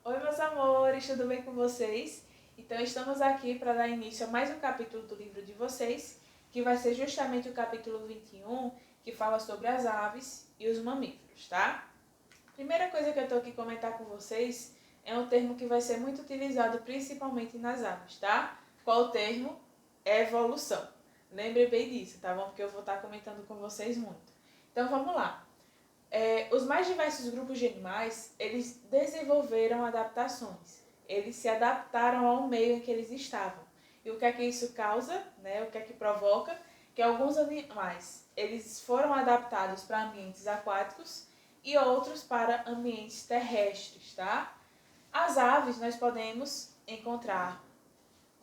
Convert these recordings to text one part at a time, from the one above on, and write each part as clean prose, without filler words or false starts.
Oi, meus amores, tudo bem com vocês? Então, estamos aqui para dar início a mais um capítulo do livro de vocês, que vai ser justamente o capítulo 21, que fala sobre as aves e os mamíferos, tá? Primeira coisa que eu estou aqui comentar com vocês é um termo que vai ser muito utilizado principalmente nas aves, tá? Qual o termo? Evolução. Lembre bem disso, tá bom? Porque eu vou estar comentando com vocês muito. Então, vamos lá. Os mais diversos grupos de animais, eles desenvolveram adaptações. Eles se adaptaram ao meio em que eles estavam. E o que é que isso causa, né? O que é que provoca? Que alguns animais, eles foram adaptados para ambientes aquáticos e outros para ambientes terrestres, tá? As aves, nós podemos encontrar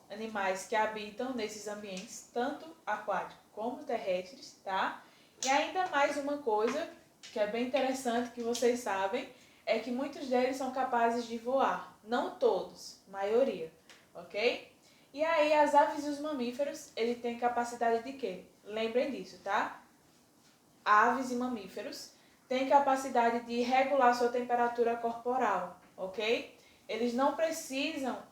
animais que habitam nesses ambientes, tanto aquáticos como terrestres, tá? E ainda mais uma coisa que é bem interessante, que vocês sabem, é que muitos deles são capazes de voar. Não todos, maioria, ok? E aí as aves e os mamíferos, ele tem capacidade de quê? Lembrem disso, tá? Aves e mamíferos têm capacidade de regular sua temperatura corporal, ok? Eles não precisam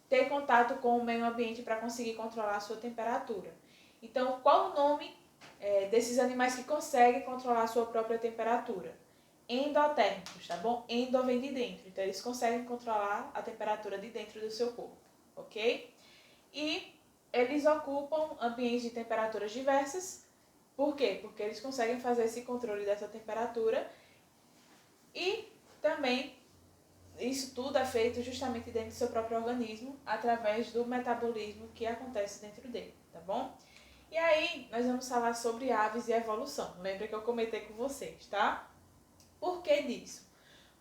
ter contato com o meio ambiente para conseguir controlar a sua temperatura. Então, qual o nome desses animais que conseguem controlar a sua própria temperatura? Endotérmicos, tá bom? Endo vem de dentro, então eles conseguem controlar a temperatura de dentro do seu corpo, ok? E eles ocupam ambientes de temperaturas diversas. Por quê? Porque eles conseguem fazer esse controle dessa temperatura e também isso tudo é feito justamente dentro do seu próprio organismo, através do metabolismo que acontece dentro dele, tá bom? E aí, nós vamos falar sobre aves e evolução. Lembra que eu comentei com vocês, tá? Por que disso?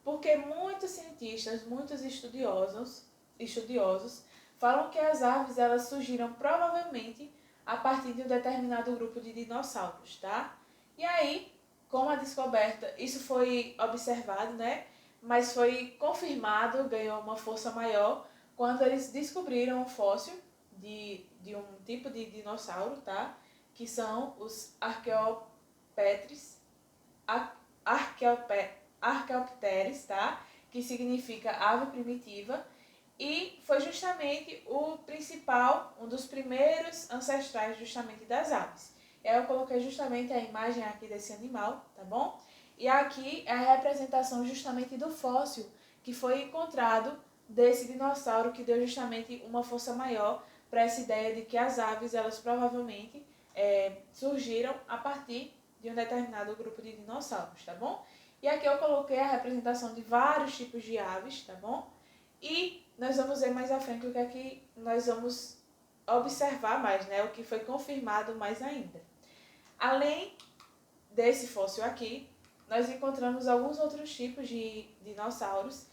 Porque muitos cientistas, muitos estudiosos falam que as aves elas surgiram provavelmente a partir de um determinado grupo de dinossauros, tá? E aí, com a descoberta, isso foi observado, né? Mas foi confirmado, ganhou uma força maior, quando eles descobriram um fóssil de um tipo de dinossauro, tá? Que são os Archaeopteryx, tá? Que significa ave primitiva, e foi justamente o principal, um dos primeiros ancestrais justamente das aves. Eu coloquei justamente a imagem aqui desse animal, tá bom? E aqui é a representação justamente do fóssil que foi encontrado desse dinossauro, que deu justamente uma força maior para essa ideia de que as aves, elas provavelmente surgiram a partir de um determinado grupo de dinossauros, tá bom? E aqui eu coloquei a representação de vários tipos de aves, tá bom? E nós vamos ver mais à frente o que é que nós vamos observar mais, né? O que foi confirmado mais ainda. Além desse fóssil aqui, nós encontramos alguns outros tipos de dinossauros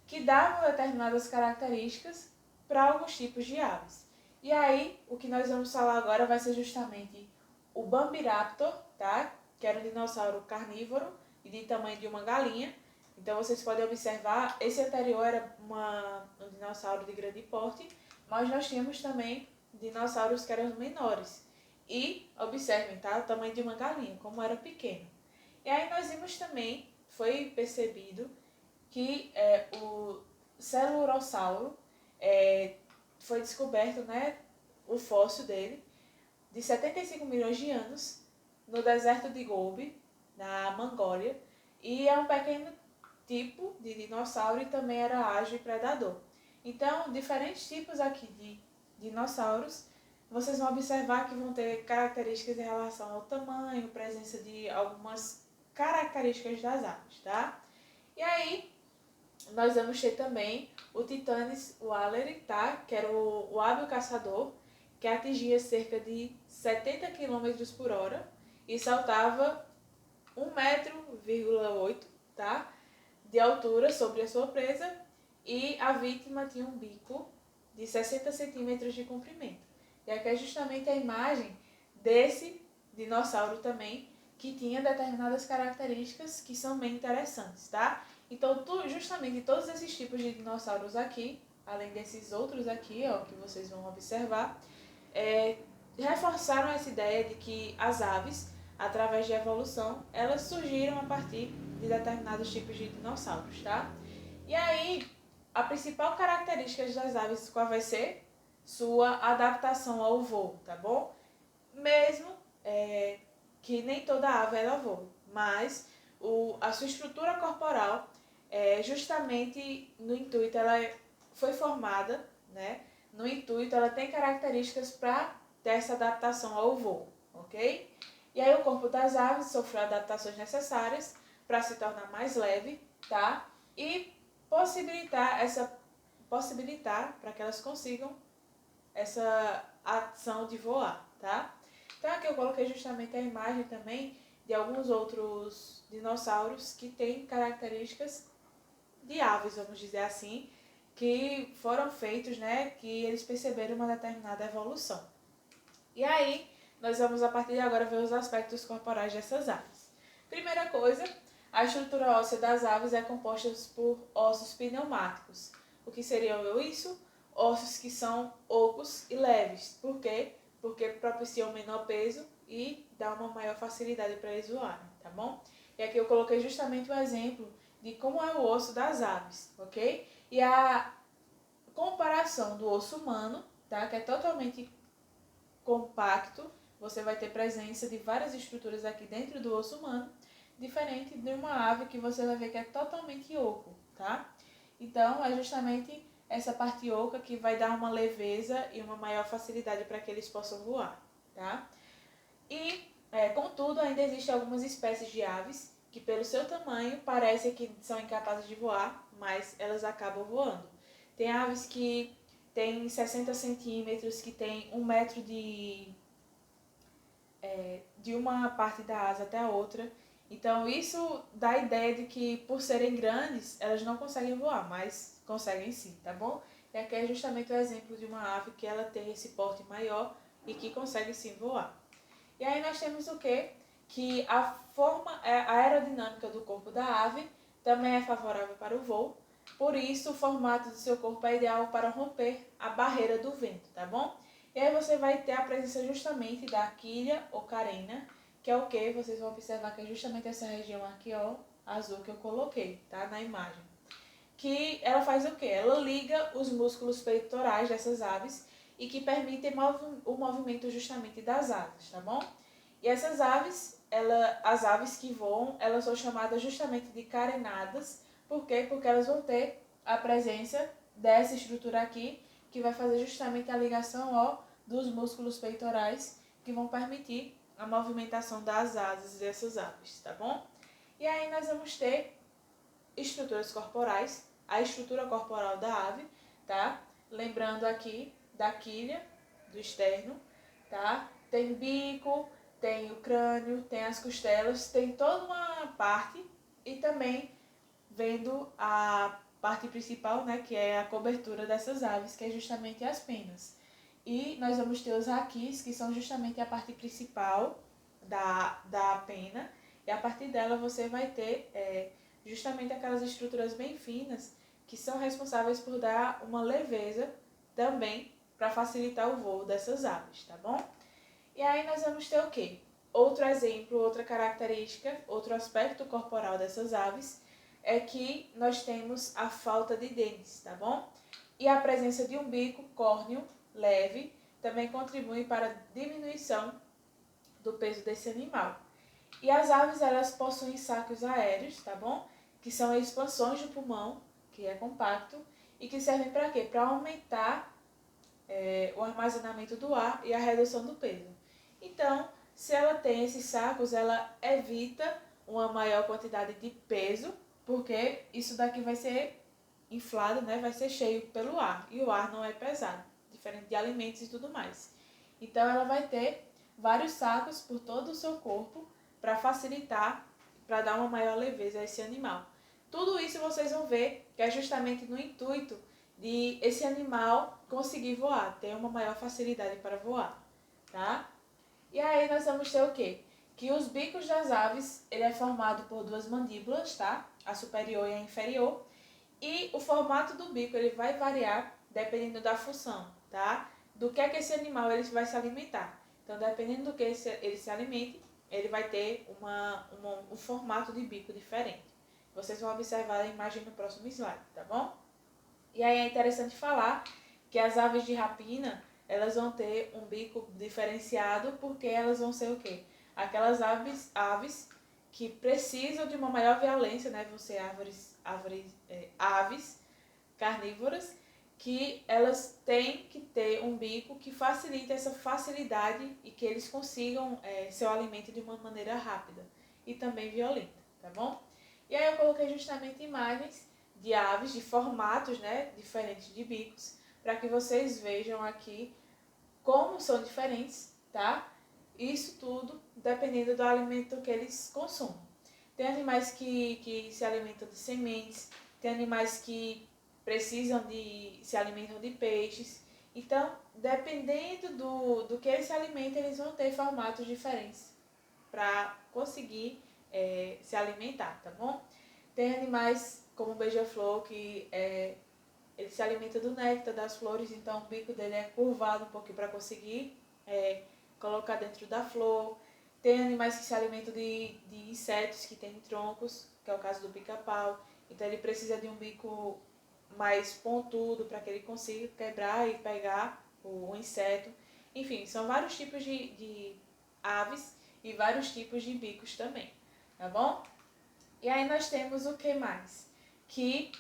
que davam determinadas características para alguns tipos de aves. E aí, o que nós vamos falar agora vai ser justamente o Bambiraptor, tá? Que era um dinossauro carnívoro e de tamanho de uma galinha. Então vocês podem observar, esse anterior era um dinossauro de grande porte, mas nós tínhamos também dinossauros que eram menores. E observem, tá? O tamanho de uma galinha, como era pequeno. E aí nós vimos também, foi percebido que o Celurossauro foi descoberto, né, o fóssil dele, de 75 milhões de anos, no deserto de Gobi, na Mongólia, e é um pequeno tipo de dinossauro e também era ágil e predador. Então, diferentes tipos aqui de dinossauros, vocês vão observar que vão ter características em relação ao tamanho, presença de algumas características das aves, tá? E aí, nós vamos ter também o Titanis whalleri, tá? Que era o hábil caçador, que atingia cerca de 70 km por hora e saltava 1,8 m, tá? De altura sobre a sua presa, e a vítima tinha um bico de 60 centímetros de comprimento. E aqui é justamente a imagem desse dinossauro também, que tinha determinadas características que são bem interessantes, tá? Então, justamente todos esses tipos de dinossauros aqui, além desses outros aqui, ó, que vocês vão observar, reforçaram essa ideia de que as aves, através de evolução, elas surgiram a partir de determinados tipos de dinossauros, tá? E aí, a principal característica das aves, qual vai ser? Sua adaptação ao voo, tá bom? Mesmo que nem toda ave ela voa, mas a sua estrutura corporal, justamente no intuito, foi formada, né? No intuito, ela tem características para ter essa adaptação ao voo, ok? E aí o corpo das aves sofreu adaptações necessárias para se tornar mais leve, tá? E possibilitar para que elas consigam essa ação de voar, tá? Então aqui eu coloquei justamente a imagem também de alguns outros dinossauros que têm características de aves, vamos dizer assim, que foram feitos, né, que eles perceberam uma determinada evolução. E aí, nós vamos a partir de agora ver os aspectos corporais dessas aves. Primeira coisa, a estrutura óssea das aves é composta por ossos pneumáticos. O que seriam isso? Ossos que são ocos e leves. Por quê? Porque propiciam menor peso e dá uma maior facilidade para eles voarem, tá bom? E aqui eu coloquei justamente o exemplo de como é o osso das aves, ok? E a comparação do osso humano, tá? Que é totalmente compacto, você vai ter presença de várias estruturas aqui dentro do osso humano, diferente de uma ave que você vai ver que é totalmente oco, tá? Então, é justamente essa parte oca que vai dar uma leveza e uma maior facilidade para que eles possam voar, tá? E, contudo, ainda existem algumas espécies de aves que, pelo seu tamanho, parecem que são incapazes de voar, mas elas acabam voando. Tem aves que têm 60 centímetros, que têm 1 metro de uma parte da asa até a outra. Então, isso dá a ideia de que, por serem grandes, elas não conseguem voar, mas conseguem sim, tá bom? E aqui é justamente o exemplo de uma ave que ela tem esse porte maior e que consegue sim voar. E aí nós temos o quê? Que a aerodinâmica do corpo da ave também é favorável para o voo. Por isso, o formato do seu corpo é ideal para romper a barreira do vento, tá bom? E aí você vai ter a presença justamente da quilha ou carena, que é o que? Vocês vão observar que é justamente essa região aqui, ó, azul que eu coloquei, tá? Na imagem. Que ela faz o quê? Ela liga os músculos peitorais dessas aves e que permitem o movimento justamente das asas, tá bom? E essas aves, as aves que voam, elas são chamadas justamente de carenadas. Por quê? Porque elas vão ter a presença dessa estrutura aqui, que vai fazer justamente a ligação, ó, dos músculos peitorais, que vão permitir a movimentação das asas dessas aves, tá bom? E aí nós vamos ter estruturas corporais, a estrutura corporal da ave, tá? Lembrando aqui da quilha, do externo, tá? Tem bico, tem o crânio, tem as costelas, tem toda uma parte e também vendo a parte principal, né, que é a cobertura dessas aves, que é justamente as penas. E nós vamos ter os raquis, que são justamente a parte principal da pena, e a partir dela você vai ter justamente aquelas estruturas bem finas que são responsáveis por dar uma leveza também para facilitar o voo dessas aves, tá bom? E aí nós vamos ter o quê? Outro exemplo, outra característica, outro aspecto corporal dessas aves é que nós temos a falta de dentes, tá bom? E a presença de um bico córneo leve também contribui para a diminuição do peso desse animal. E as aves, elas possuem sacos aéreos, tá bom? Que são expansões do pulmão, que é compacto, e que servem para quê? Para aumentar o armazenamento do ar e a redução do peso. Então, se ela tem esses sacos, ela evita uma maior quantidade de peso, porque isso daqui vai ser inflado, né? Vai ser cheio pelo ar, e o ar não é pesado, diferente de alimentos e tudo mais. Então, ela vai ter vários sacos por todo o seu corpo para facilitar, para dar uma maior leveza a esse animal. Tudo isso vocês vão ver que é justamente no intuito de esse animal conseguir voar, ter uma maior facilidade para voar, tá? E aí nós vamos ter o quê? Que os bicos das aves, ele é formado por duas mandíbulas, tá? A superior e a inferior. E o formato do bico, ele vai variar dependendo da função, tá? Do que é que esse animal ele vai se alimentar. Então, dependendo do que ele se alimente, ele vai ter um formato de bico diferente. Vocês vão observar a imagem no próximo slide, tá bom? aí é interessante falar que as aves de rapina, elas vão ter um bico diferenciado porque elas vão ser o quê? Aquelas aves que precisam de uma maior violência, né? Vão ser aves carnívoras, que elas têm que ter um bico que facilite essa facilidade e que eles consigam seu alimento de uma maneira rápida e também violenta, tá bom? E aí eu coloquei justamente imagens de aves, de formatos, né, diferentes de bicos, para que vocês vejam aqui como são diferentes, tá? Isso tudo dependendo do alimento que eles consomem. Tem animais que se alimentam de sementes, tem animais que se alimentam de peixes. Então, dependendo do que eles se alimentam, eles vão ter formatos diferentes para conseguir se alimentar, tá bom? Tem animais como o beija-flor que ele se alimenta do néctar das flores, então o bico dele é curvado um pouquinho para conseguir colocar dentro da flor. Tem animais que se alimentam de insetos que têm troncos, que é o caso do pica-pau. Então ele precisa de um bico mais pontudo para que ele consiga quebrar e pegar o inseto. Enfim, são vários tipos de aves e vários tipos de bicos também, tá bom? E aí nós temos o que mais? Que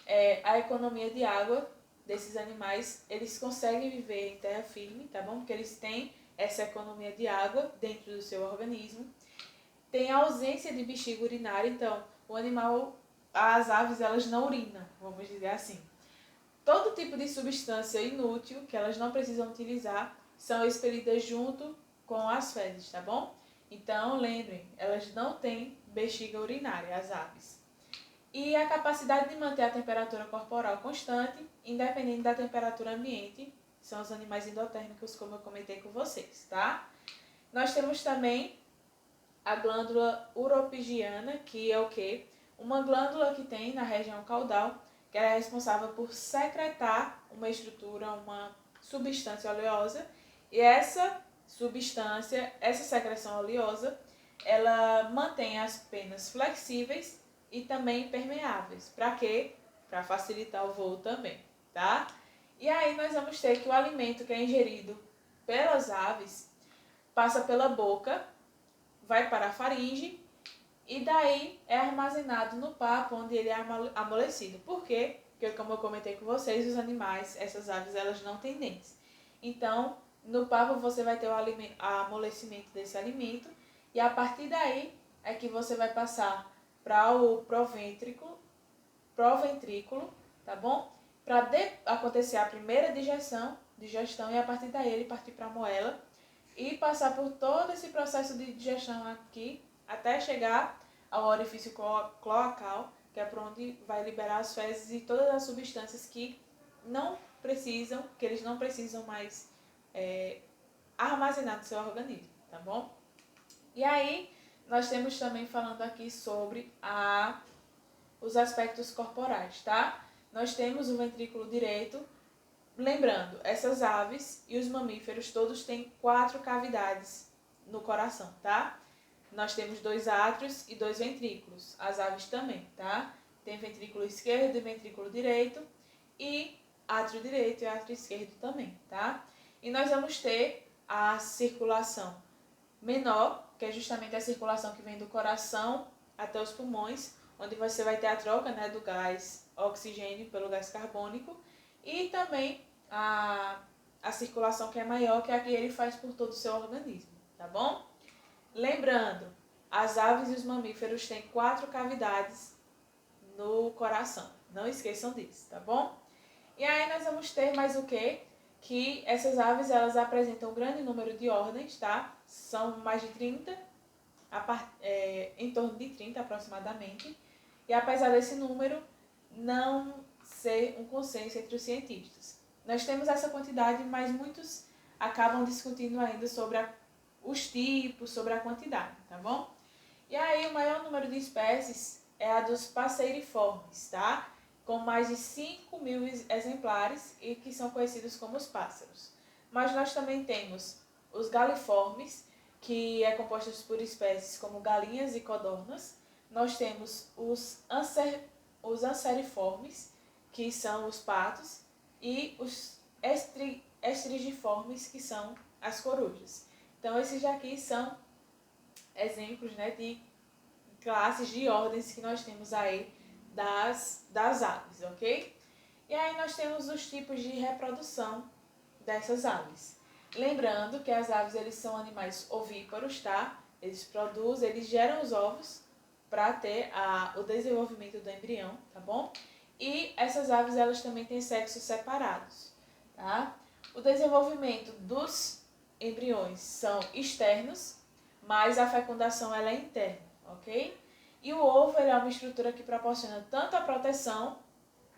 a economia de água desses animais, eles conseguem viver em terra firme, tá bom? Porque eles têm essa economia de água dentro do seu organismo. Tem a ausência de bexiga urinária, então o animal, as aves, elas não urinam, vamos dizer assim. Todo tipo de substância inútil que elas não precisam utilizar são expelidas junto com as fezes, tá bom? Então, lembrem, elas não têm bexiga urinária, as aves. E a capacidade de manter a temperatura corporal constante, independente da temperatura ambiente, são os animais endotérmicos, como eu comentei com vocês, tá? Nós temos também a glândula uropigiana, que é o quê? Uma glândula que tem na região caudal, que é responsável por secretar uma estrutura, uma substância oleosa, e essa substância, essa secreção oleosa, ela mantém as penas flexíveis e também permeáveis. Para quê? Para facilitar o voo também, tá? E aí nós vamos ter que o alimento que é ingerido pelas aves passa pela boca, vai para a faringe e daí é armazenado no papo, onde ele é amolecido. Por quê? Porque, como eu comentei com vocês, os animais, essas aves, elas não têm dentes. Então, no papo você vai ter o amolecimento desse alimento e a partir daí é que você vai passar para o proventrículo, tá bom? Para acontecer a primeira digestão e a partir daí ele partir para a moela e passar por todo esse processo de digestão aqui até chegar ao orifício cloacal, que é por onde vai liberar as fezes e todas as substâncias que eles não precisam mais armazenar no seu organismo, tá bom? E aí, nós temos também falando aqui sobre os aspectos corporais, tá? Nós temos o ventrículo direito. Lembrando, essas aves e os mamíferos todos têm 4 cavidades no coração, tá? Nós temos 2 átrios e 2 ventrículos. As aves também, tá? Tem ventrículo esquerdo e ventrículo direito e átrio direito e átrio esquerdo também, tá? E nós vamos ter a circulação menor, que é justamente a circulação que vem do coração até os pulmões, onde você vai ter a troca, né, do gás oxigênio pelo gás carbônico, e também a circulação que é maior, que é a que ele faz por todo o seu organismo, tá bom? Lembrando, as aves e os mamíferos têm 4 cavidades no coração, não esqueçam disso, tá bom? E aí nós vamos ter mais o quê? Que essas aves, elas apresentam um grande número de ordens, tá? São mais de 30, em torno de 30 aproximadamente. E apesar desse número não ser um consenso entre os cientistas. Nós temos essa quantidade, mas muitos acabam discutindo ainda sobre os tipos, sobre a quantidade, tá bom? E aí o maior número de espécies é a dos passeriformes, tá? Com mais de 5.000 exemplares e que são conhecidos como os pássaros. Mas nós também temos os galiformes, que é composto por espécies como galinhas e codornas. Nós temos os anseriformes, que são os patos, e os estrigiformes, que são as corujas. Então, esses daqui são exemplos, né, de classes, de ordens que nós temos aí das aves, ok? E aí nós temos os tipos de reprodução dessas aves. Lembrando que as aves, eles são animais ovíparos, tá? Eles geram os ovos para ter o desenvolvimento do embrião, tá bom? E essas aves, elas também têm sexos separados, tá? O desenvolvimento dos embriões são externos, mas a fecundação, ela é interna, ok? E o ovo, ele é uma estrutura que proporciona tanto a proteção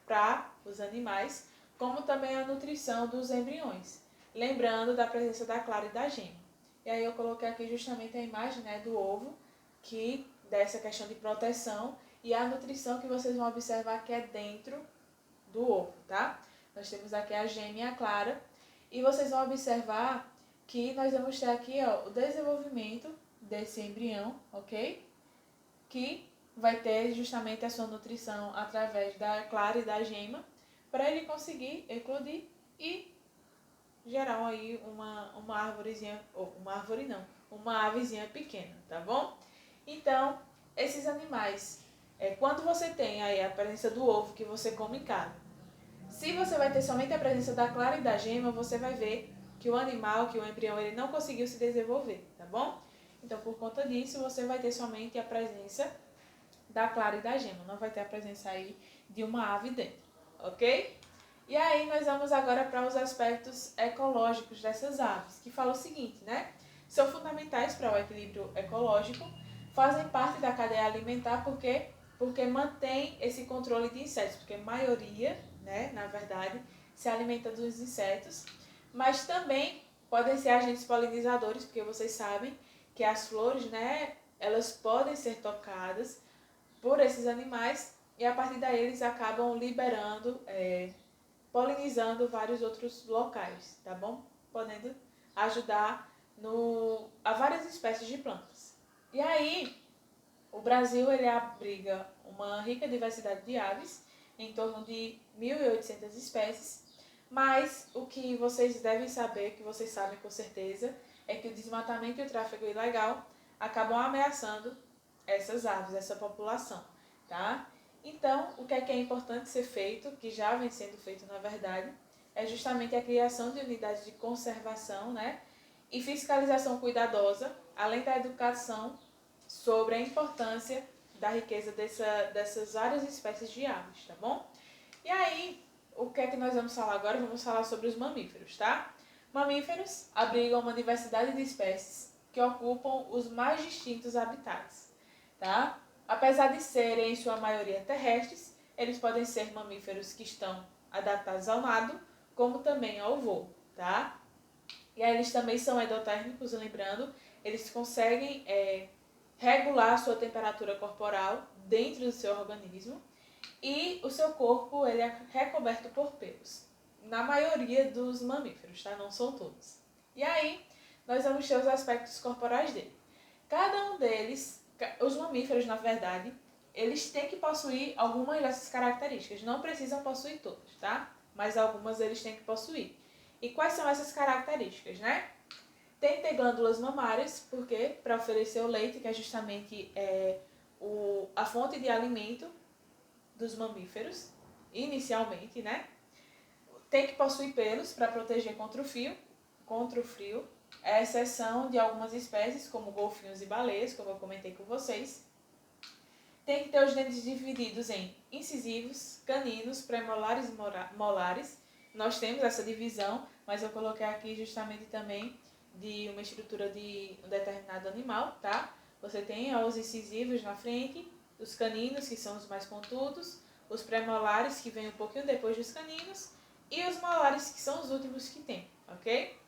para os animais, como também a nutrição dos embriões, lembrando da presença da clara e da gema. E aí eu coloquei aqui justamente a imagem, né, do ovo, que dessa questão de proteção e a nutrição que vocês vão observar que é dentro do ovo, tá? Nós temos aqui a gema e a clara, e vocês vão observar que nós vamos ter aqui, ó, o desenvolvimento desse embrião, ok? Que vai ter justamente a sua nutrição através da clara e da gema, para ele conseguir eclodir e gerar aí uma árvorezinha, ou uma árvore não, uma avezinha pequena, tá bom? Então, esses animais, quando você tem aí a presença do ovo que você come em casa, se você vai ter somente a presença da clara e da gema, você vai ver que o animal, que o embrião, ele não conseguiu se desenvolver, tá bom? Então, por conta disso, você vai ter somente a presença da clara e da gema, não vai ter a presença aí de uma ave dentro, ok? E aí nós vamos agora para os aspectos ecológicos dessas aves, que fala o seguinte, né? São fundamentais para o equilíbrio ecológico, fazem parte da cadeia alimentar porque mantém esse controle de insetos, porque a maioria, né, na verdade, se alimenta dos insetos, mas também podem ser agentes polinizadores, porque vocês sabem que as flores, né, elas podem ser tocadas por esses animais e a partir daí eles acabam liberando, polinizando vários outros locais, tá bom? Podendo ajudar a várias espécies de plantas. E aí, o Brasil, ele abriga uma rica diversidade de aves, em torno de 1.800 espécies, mas o que vocês devem saber, que vocês sabem com certeza, é que o desmatamento e o tráfego ilegal acabam ameaçando essas aves, essa população, tá? Então, o que é importante ser feito, que já vem sendo feito na verdade, é justamente a criação de unidades de conservação, né? E fiscalização cuidadosa, além da educação sobre a importância da riqueza dessas várias espécies de aves, tá bom? E aí, o que é que nós vamos falar agora? Vamos falar sobre os mamíferos, tá? Mamíferos abrigam uma diversidade de espécies que ocupam os mais distintos habitats, tá? Apesar de serem, em sua maioria, terrestres, eles podem ser mamíferos que estão adaptados ao nado, como também ao voo, tá? E aí eles também são endotérmicos, lembrando, eles conseguem regular a sua temperatura corporal dentro do seu organismo e o seu corpo, ele é recoberto por pelos. Na maioria dos mamíferos, tá? Não são todos. E aí, nós vamos ter os aspectos corporais dele. Cada um deles, os mamíferos, na verdade, eles têm que possuir algumas dessas características. Não precisam possuir todas, tá? Mas algumas eles têm que possuir. E quais são essas características, né? Tem que ter glândulas mamárias, porque para oferecer o leite, que é justamente a fonte de alimento dos mamíferos, inicialmente, né? Tem que possuir pelos para proteger contra o frio, a exceção de algumas espécies, como golfinhos e baleias, como eu comentei com vocês. Tem que ter os dentes divididos em incisivos, caninos, premolares e molares. Nós temos essa divisão, mas eu coloquei aqui justamente também de uma estrutura de um determinado animal, tá? Você tem os incisivos na frente, os caninos, que são os mais pontudos, os premolares, que vêm um pouquinho depois dos caninos, e os molares, que são os últimos que tem, ok?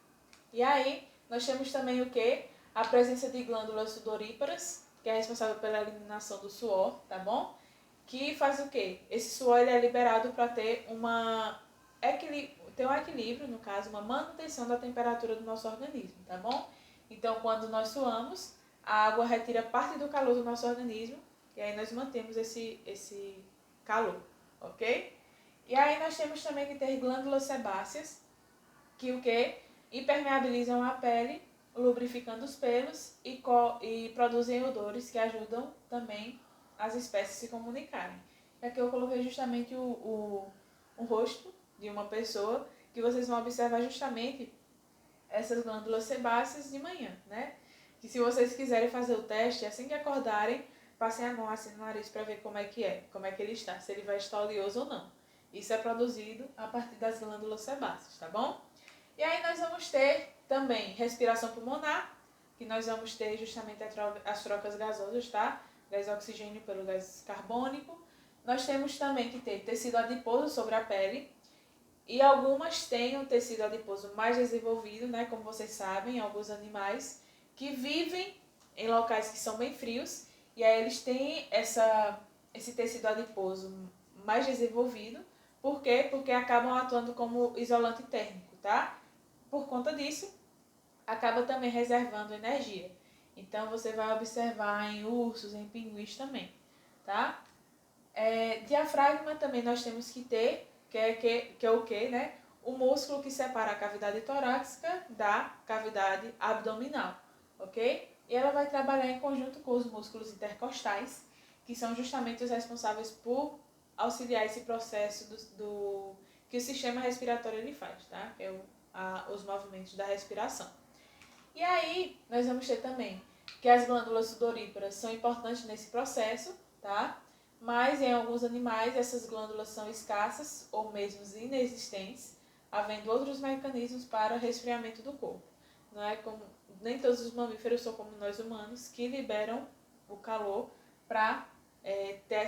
E aí, nós temos também o que? A presença de glândulas sudoríparas, que é responsável pela eliminação do suor, tá bom? Que faz o quê? Esse suor ele é liberado para ter um equilíbrio, no caso, uma manutenção da temperatura do nosso organismo, tá bom? Então, quando nós suamos, a água retira parte do calor do nosso organismo e aí nós mantemos esse calor, ok? E aí nós temos também que ter glândulas sebáceas, que o que? Impermeabilizam a pele, lubrificando os pelos e produzem odores que ajudam também as espécies a se comunicarem. E aqui eu coloquei justamente o rosto de uma pessoa, que vocês vão observar justamente essas glândulas sebáceas de manhã, né? Que se vocês quiserem fazer o teste, assim que acordarem, passem a mão assim no nariz para ver como é que ele está, se ele vai estar oleoso ou não. Isso é produzido a partir das glândulas sebáceas, tá bom? E aí nós vamos ter também respiração pulmonar, que nós vamos ter justamente as trocas gasosas, tá? Gás oxigênio pelo gás carbônico. Nós temos também que ter tecido adiposo sobre a pele, e algumas têm um tecido adiposo mais desenvolvido, né? Como vocês sabem, alguns animais que vivem em locais que são bem frios, e aí eles têm esse tecido adiposo mais desenvolvido. Por quê? Porque acabam atuando como isolante térmico, tá? Por conta disso, acaba também reservando energia. Então, você vai observar em ursos, em pinguins também, tá? Diafragma também nós temos que ter, que é o quê, né? O músculo que separa a cavidade torácica da cavidade abdominal, ok? E ela vai trabalhar em conjunto com os músculos intercostais, que são justamente os responsáveis por auxiliar esse processo que o sistema respiratório ele faz, tá? Que é os movimentos da respiração. E aí, nós vamos ter também que as glândulas sudoríparas são importantes nesse processo, tá? Mas em alguns animais essas glândulas são escassas ou mesmo inexistentes, havendo outros mecanismos para resfriamento do corpo. Não é como, nem todos os mamíferos são como nós humanos, que liberam o calor para ter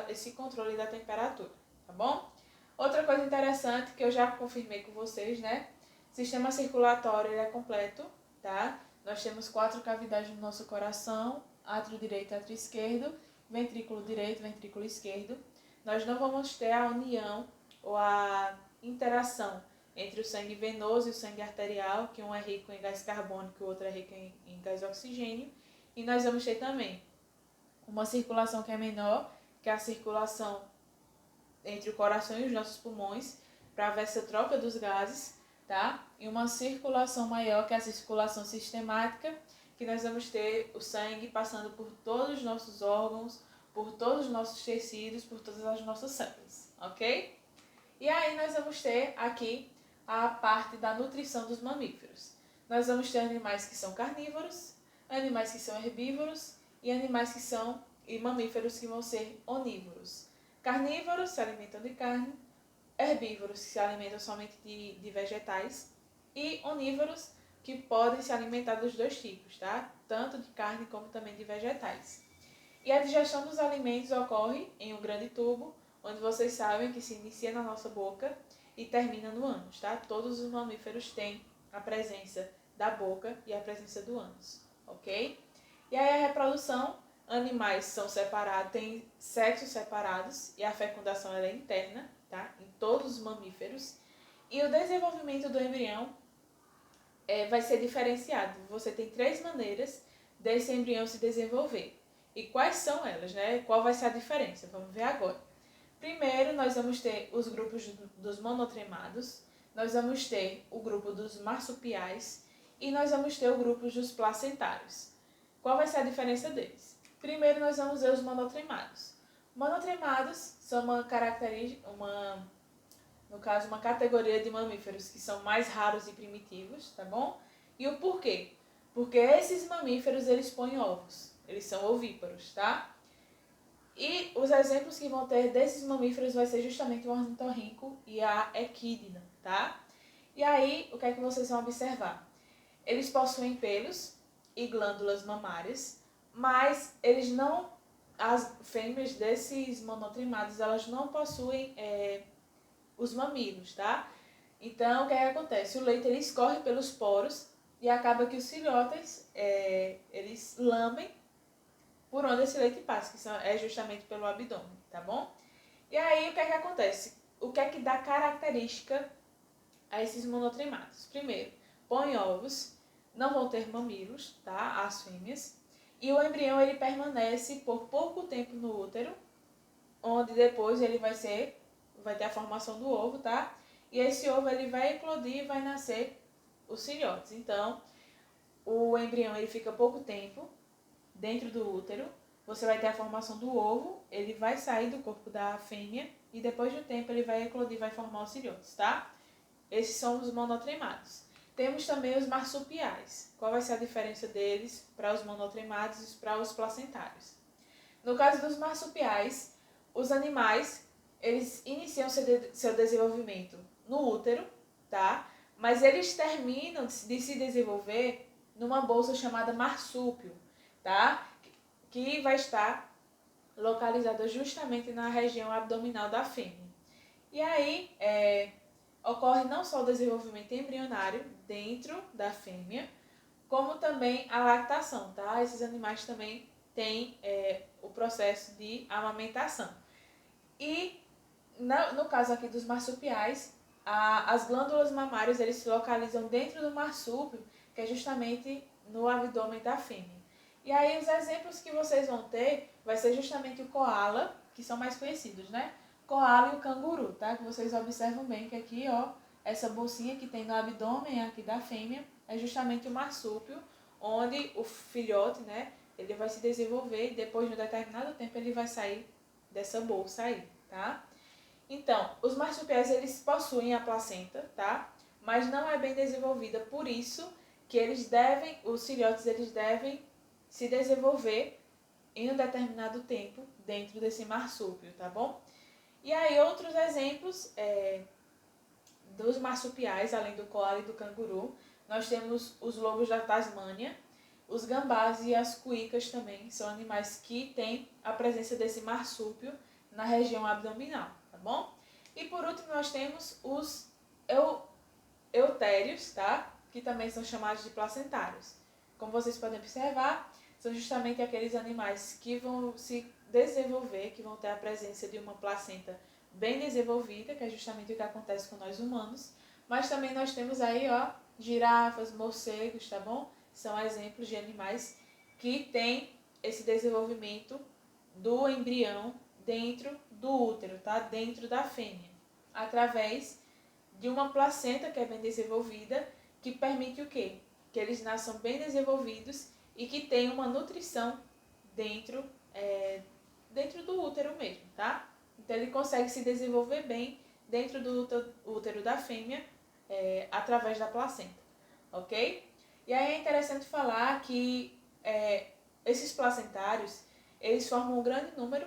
esse controle da temperatura, tá bom? Outra coisa interessante que eu já confirmei com vocês, né? Sistema circulatório ele é completo, tá? Nós temos 4 cavidades no nosso coração, átrio direito, átrio esquerdo, ventrículo direito, ventrículo esquerdo. Nós não vamos ter a união ou a interação entre o sangue venoso e o sangue arterial, que um é rico em gás carbônico e o outro é rico em gás oxigênio. E nós vamos ter também uma circulação que é menor, que é a circulação entre o coração e os nossos pulmões, para ver essa troca dos gases, tá? E uma circulação maior, que é a circulação sistemática, que nós vamos ter o sangue passando por todos os nossos órgãos, por todos os nossos tecidos, por todas as nossas células, ok? E aí nós vamos ter aqui a parte da nutrição dos mamíferos. Nós vamos ter animais que são carnívoros, animais que são herbívoros e animais que são mamíferos que vão ser onívoros. Carnívoros se alimentam de carne, herbívoros que se alimentam somente de vegetais e onívoros que podem se alimentar dos dois tipos, tá? Tanto de carne como também de vegetais. E a digestão dos alimentos ocorre em um grande tubo, onde vocês sabem que se inicia na nossa boca e termina no ânus, tá? Todos os mamíferos têm a presença da boca e a presença do ânus, ok? E aí a reprodução, animais são separados, têm sexos separados e a fecundação ela é interna, tá? Em todos os mamíferos. E o desenvolvimento do embrião vai ser diferenciado. Você tem 3 maneiras desse embrião se desenvolver. E quais são elas, né? Qual vai ser a diferença? Vamos ver agora. Primeiro, nós vamos ter os grupos dos monotremados, nós vamos ter o grupo dos marsupiais e nós vamos ter o grupo dos placentários. Qual vai ser a diferença deles? Primeiro, nós vamos ver os monotremados. Monotremados são uma característica, no caso, uma categoria de mamíferos que são mais raros e primitivos, tá bom? E o porquê? Porque esses mamíferos, eles põem ovos, eles são ovíparos, tá? E os exemplos que vão ter desses mamíferos vai ser justamente o ornitorrinco e a equidna, tá? E aí, o que é que vocês vão observar? Eles possuem pelos e glândulas mamárias, mas eles não, as fêmeas desses monotremados, elas não possuem os mamilos, tá? Então, o que é que acontece? O leite ele escorre pelos poros e acaba que os filhotes, eles lambem por onde esse leite passa, que é justamente pelo abdômen, tá bom? E aí, o que é que acontece? O que é que dá característica a esses monotremados? Primeiro, põem ovos, não vão ter mamilos, tá? As fêmeas. E o embrião, ele permanece por pouco tempo no útero, onde depois ele vai ser vai ter a formação do ovo, tá? E esse ovo ele vai eclodir e vai nascer os filhotes. Então, o embrião ele fica pouco tempo dentro do útero. Você vai ter a formação do ovo, ele vai sair do corpo da fêmea e depois de um tempo ele vai eclodir e vai formar os filhotes, tá? Esses são os monotremados. Temos também os marsupiais. Qual vai ser a diferença deles para os monotremados e para os placentários? No caso dos marsupiais, os animais, eles iniciam seu desenvolvimento no útero, tá? Mas eles terminam de se desenvolver numa bolsa chamada marsúpio, tá? Que vai estar localizada justamente na região abdominal da fêmea. E aí, ocorre não só o desenvolvimento embrionário dentro da fêmea, como também a lactação, tá? Esses animais também têm o processo de amamentação. E no caso aqui dos marsupiais, as glândulas mamárias eles se localizam dentro do marsúpio, que é justamente no abdômen da fêmea. E aí os exemplos que vocês vão ter vai ser justamente o coala, que são mais conhecidos, né? Coala e o canguru, tá? Que vocês observam bem que aqui, ó, essa bolsinha que tem no abdômen aqui da fêmea é justamente o marsúpio, onde o filhote, né, ele vai se desenvolver e depois de um determinado tempo ele vai sair dessa bolsa aí, tá? Então, os marsupiais eles possuem a placenta, tá? Mas não é bem desenvolvida, por isso que os filhotes eles devem se desenvolver em um determinado tempo dentro desse marsúpio, tá bom? E aí outros exemplos dos marsupiais, além do coala e do canguru, nós temos os lobos da Tasmânia, os gambás e as cuicas também, são animais que têm a presença desse marsúpio na região abdominal, tá bom? E por último nós temos os eutérios, tá? Que também são chamados de placentários. Como vocês podem observar, são justamente aqueles animais que vão se desenvolver, que vão ter a presença de uma placenta bem desenvolvida, que é justamente o que acontece com nós humanos. Mas também nós temos aí, ó, girafas, morcegos, tá bom? São exemplos de animais que têm esse desenvolvimento do embrião dentro do útero, tá? Dentro da fêmea, através de uma placenta que é bem desenvolvida, que permite o quê? Que eles nasçam bem desenvolvidos e que tenham uma nutrição dentro do útero mesmo, tá? Então ele consegue se desenvolver bem dentro do útero da fêmea através da placenta, ok? E aí é interessante falar que esses placentários, eles formam um grande número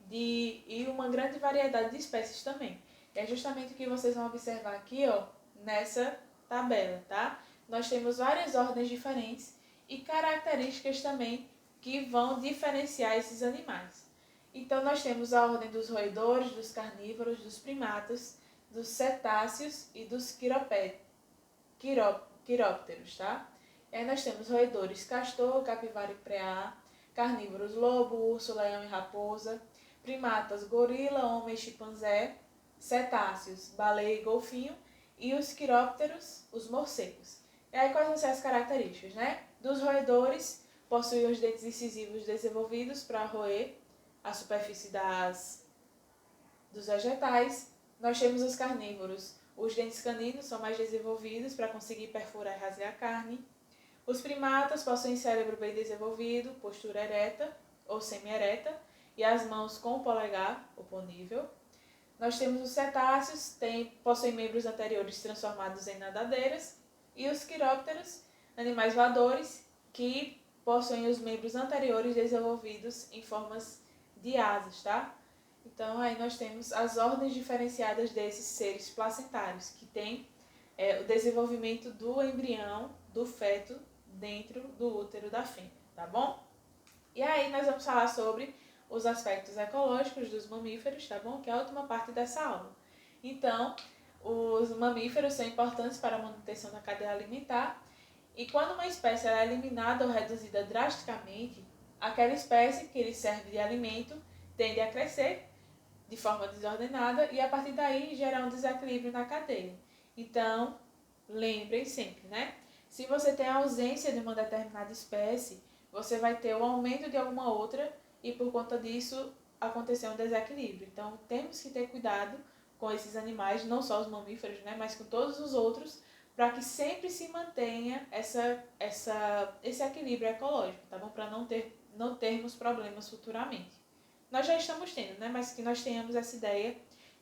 e uma grande variedade de espécies também. É justamente o que vocês vão observar aqui, ó, nessa tabela, tá? Nós temos várias ordens diferentes e características também que vão diferenciar esses animais. Então nós temos a ordem dos roedores, dos carnívoros, dos primatas, dos cetáceos e dos quirópteros, tá? E aí nós temos roedores castor, capivara e preá, carnívoros lobo, urso, leão e raposa, primatas gorila, homem e chimpanzé, cetáceos, baleia e golfinho e os quirópteros, os morcegos. E aí quais vão ser as características, né? Dos roedores, possuem os dentes incisivos desenvolvidos para roer a superfície dos vegetais. Nós temos os carnívoros, os dentes caninos são mais desenvolvidos para conseguir perfurar e rasgar a carne. Os primatas possuem cérebro bem desenvolvido, postura ereta ou semi-ereta e as mãos com o polegar oponível. Nós temos os cetáceos, possuem membros anteriores transformados em nadadeiras, e os quirópteros, animais voadores, que possuem os membros anteriores desenvolvidos em formas de asas, tá? Então aí nós temos as ordens diferenciadas desses seres placentários, que têm o desenvolvimento do embrião, do feto, dentro do útero da fêmea, tá bom? E aí nós vamos falar sobre os aspectos ecológicos dos mamíferos, tá bom? Que é a última parte dessa aula. Então, os mamíferos são importantes para a manutenção da cadeia alimentar e quando uma espécie é eliminada ou reduzida drasticamente, aquela espécie que lhe serve de alimento tende a crescer de forma desordenada e a partir daí gerar um desequilíbrio na cadeia. Então, lembrem sempre, né? Se você tem a ausência de uma determinada espécie, você vai ter o aumento de alguma outra e por conta disso acontecer um desequilíbrio. Então, temos que ter cuidado com esses animais, não só os mamíferos, né, mas com todos os outros, para que sempre se mantenha esse equilíbrio ecológico, tá bom? Para não termos problemas futuramente. Nós já estamos tendo, né, mas que nós tenhamos essa ideia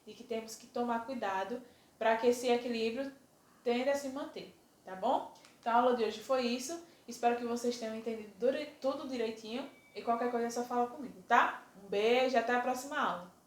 de que temos que tomar cuidado para que esse equilíbrio tenda a se manter, tá bom? Então, a aula de hoje foi isso. Espero que vocês tenham entendido tudo direitinho. E qualquer coisa é só falar comigo, tá? Um beijo e até a próxima aula.